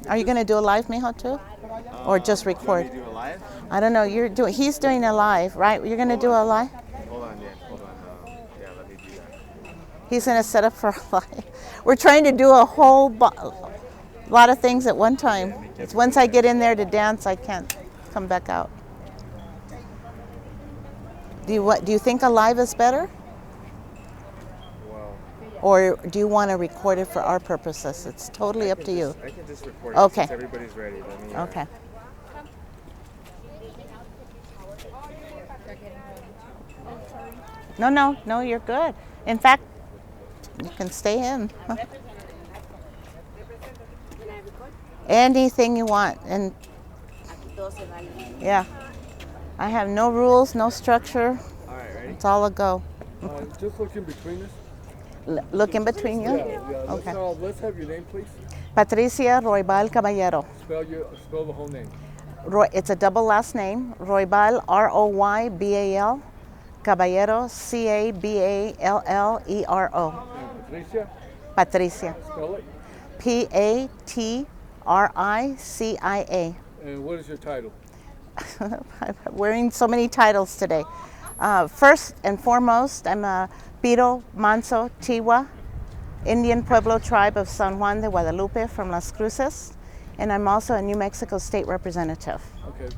Are you going to do a live, mijo, too? Or just record? You want me to do a live? I don't know. He's doing a live, right? You're going to do a live? Hold on, yeah. Hold on. Yeah, let me do that. He's going to set up for a live. We're trying to do a whole lot of things at one time. It's once I get in there to dance, I can't come back out. Do you think a live is better? Well, Or do you want to record it for our purposes? It's totally up to you. I can just record it Okay. since everybody's ready. Let me, Okay. No, you're good. In fact, you can stay in. Anything you want. And yeah, I have no rules, no structure. All right, ready? It's all a go. Just look in between us. Look in between you. Yeah. Okay. Let's have your name, please. Patrcia Roybal-Caballero. Spell the whole name. It's a double last name. Roybal, Roybal. Caballero, Caballero. Patricia. Patrcia. Spell it. Patricia. And what is your title? I'm wearing so many titles today. First and foremost, I'm a Piro Manso Tiwa, Indian Pueblo tribe of San Juan de Guadalupe from Las Cruces, and I'm also a New Mexico State representative. Okay.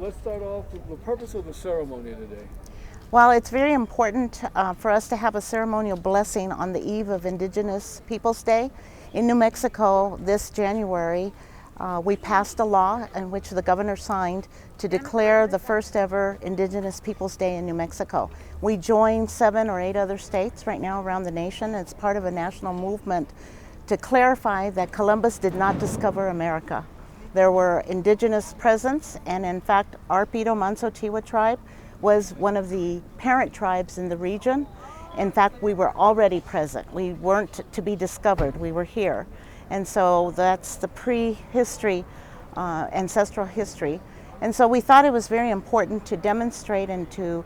Let's start off with the purpose of the ceremony today. Well, it's very important for us to have a ceremonial blessing on the eve of Indigenous Peoples Day. In New Mexico this January, we passed a law in which the governor signed to declare the first ever Indigenous Peoples Day in New Mexico. We joined 7 or 8 other states right now around the nation. It's part of a national movement to clarify that Columbus did not discover America. There were indigenous presence, and in fact, our Piro Manso Tiwa tribe was one of the parent tribes in the region. In fact, we were already present. We weren't to be discovered, we were here. And so that's the prehistory, ancestral history. And so we thought it was very important to demonstrate and to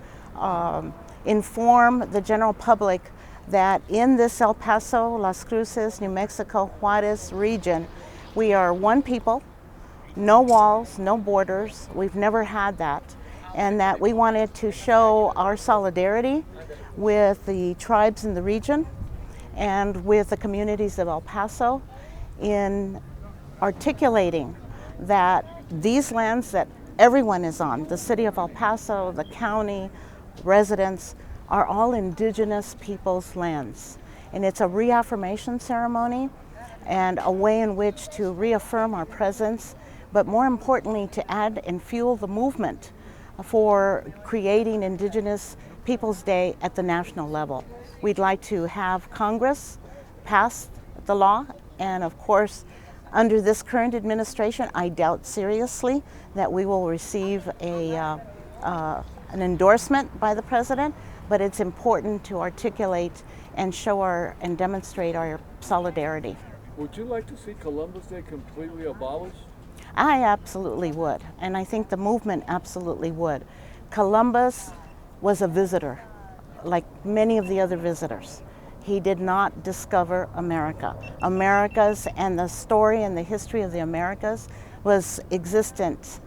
inform the general public that in this El Paso, Las Cruces, New Mexico, Juarez region, we are one people, no walls, no borders. We've never had that. And that we wanted to show our solidarity with the tribes in the region and with the communities of El Paso in articulating that these lands that everyone is on, the city of El Paso, the county, residents, are all indigenous people's lands. And it's a reaffirmation ceremony and a way in which to reaffirm our presence, but more importantly to add and fuel the movement for creating Indigenous Peoples Day at the national level. We'd like to have Congress pass the law, and of course, under this current administration, I doubt seriously that we will receive an endorsement by the president, but it's important to articulate and show and demonstrate our solidarity. Would you like to see Columbus Day completely abolished? I absolutely would, and I think the movement absolutely would. Columbus was a visitor, like many of the other visitors. He did not discover America. Americas and the story and the history of the Americas was existent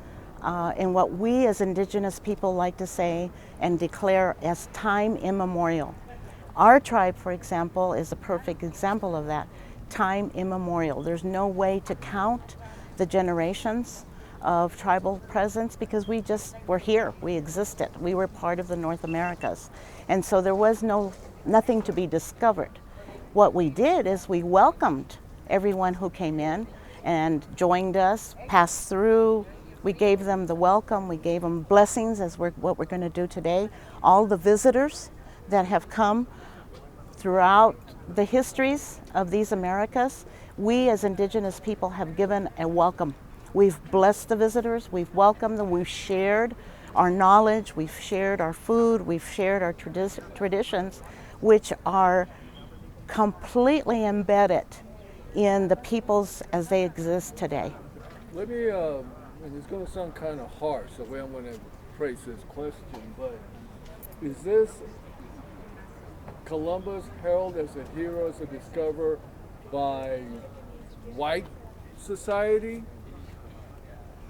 in what we as indigenous people like to say and declare as time immemorial. Our tribe, for example, is a perfect example of that, time immemorial. There's no way to count the generations of tribal presence because we just were here, we existed, we were part of the North Americas. And so there was nothing to be discovered. What we did is we welcomed everyone who came in and joined us, passed through, we gave them the welcome, we gave them blessings as what we're going to do today. All the visitors that have come throughout the histories of these Americas, we as indigenous people have given a welcome. We've blessed the visitors, we've welcomed them, we've shared our knowledge, we've shared our food, we've shared our traditions, which are completely embedded in the peoples as they exist today. Let me, and it's going to sound kind of harsh the way I'm going to phrase this question, but is this Columbus heralded as a hero, as a discoverer by white society,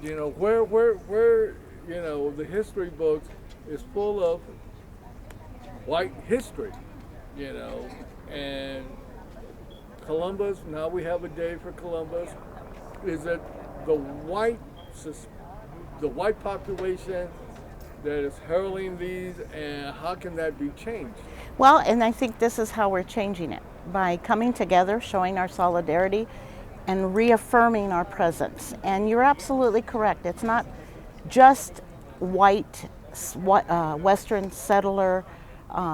you know, you know, the history books is full of white history, you know, and Columbus, now we have a day for Columbus, is that the white, the white population that is heralding these, and how can that be changed? Well, and I think this is how we're changing it, by coming together, showing our solidarity, and reaffirming our presence. And you're absolutely correct. It's not just white Western settler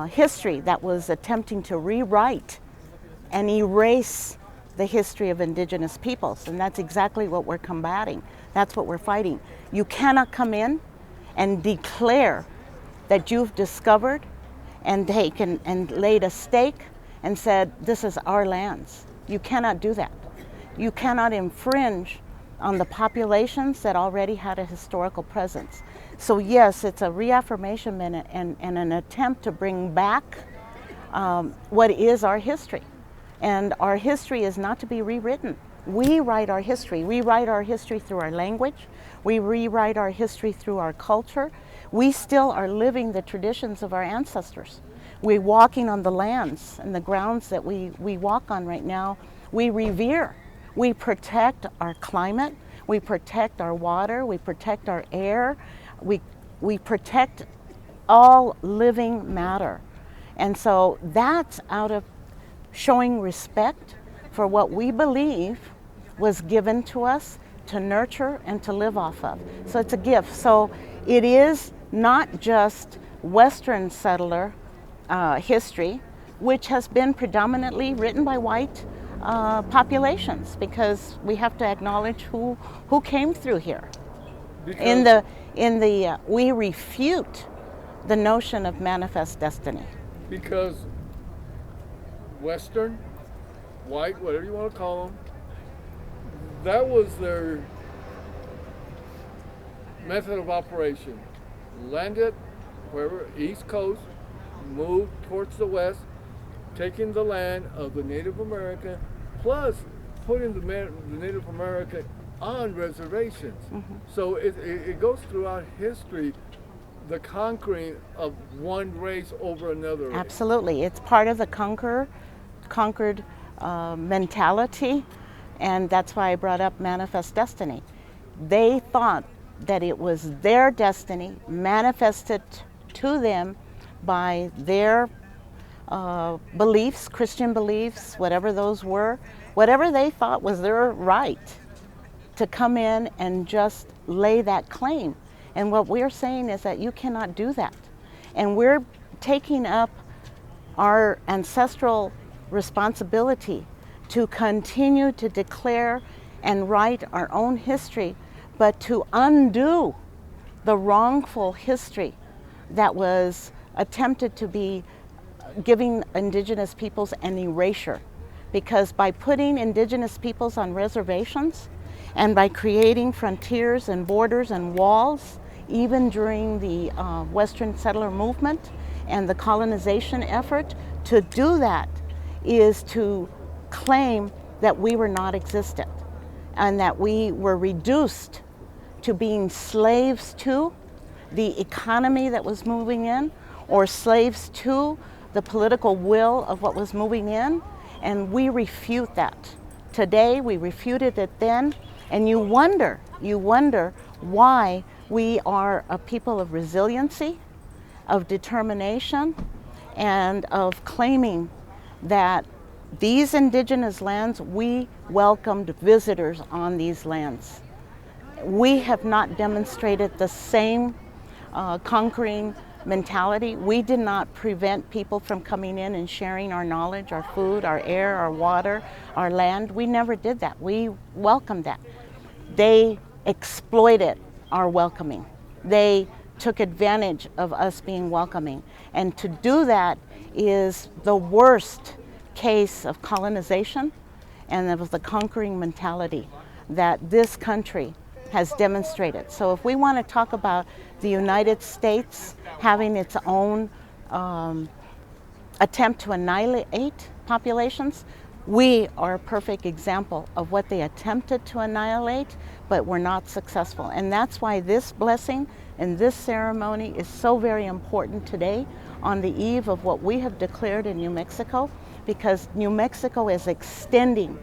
history that was attempting to rewrite and erase the history of indigenous peoples. And that's exactly what we're combating. That's what we're fighting. You cannot come in and declare that you've discovered and taken and laid a stake and said, this is our lands. You cannot do that. You cannot infringe on the populations that already had a historical presence. So yes, it's a reaffirmation and an attempt to bring back what is our history. And our history is not to be rewritten. We write our history. We write our history through our language. We rewrite our history through our culture. We still are living the traditions of our ancestors. We're walking on the lands and the grounds that we walk on right now. We revere. We protect our climate. We protect our water. We protect our air. We protect all living matter. And so that's out of showing respect for what we believe was given to us to nurture and to live off of. So it's a gift. So it is not just Western settler history, which has been predominantly written by white populations, because we have to acknowledge who came through here. Because We refute the notion of manifest destiny. because Western, white, whatever you want to call them, that was their method of operation. Landed wherever, East Coast, moved towards the West, taking the land of the Native American, plus putting the Native American on reservations. Mm-hmm. So it goes throughout history, the conquering of one race over another race. Absolutely. It's part of the conquered mentality, and that's why I brought up manifest destiny. They thought that it was their destiny manifested to them by their beliefs, Christian beliefs, whatever those were, whatever they thought was their right to come in and just lay that claim. And what we're saying is that you cannot do that. And we're taking up our ancestral responsibility to continue to declare and write our own history, but to undo the wrongful history that was attempted to be giving indigenous peoples an erasure. Because by putting indigenous peoples on reservations and by creating frontiers and borders and walls, even during the Western settler movement and the colonization effort, to do that is to claim that we were not existent and that we were reduced to being slaves to the economy that was moving in, or slaves to the political will of what was moving in. And we refute that. Today, we refuted it then, and you wonder why we are a people of resiliency, of determination, and of claiming that these indigenous lands, we welcomed visitors on these lands. We have not demonstrated the same conquering mentality. We did not prevent people from coming in and sharing our knowledge, our food, our air, our water, our land. We never did that. We welcomed that. They exploited our welcoming. They took advantage of us being welcoming. And to do that is the worst case of colonization and of the conquering mentality that this country has demonstrated. So if we want to talk about the United States having its own attempt to annihilate populations, We are a perfect example of what they attempted to annihilate, but were not successful. And that's why this blessing and this ceremony is so very important today on the eve of what we have declared in New Mexico, because New Mexico is extending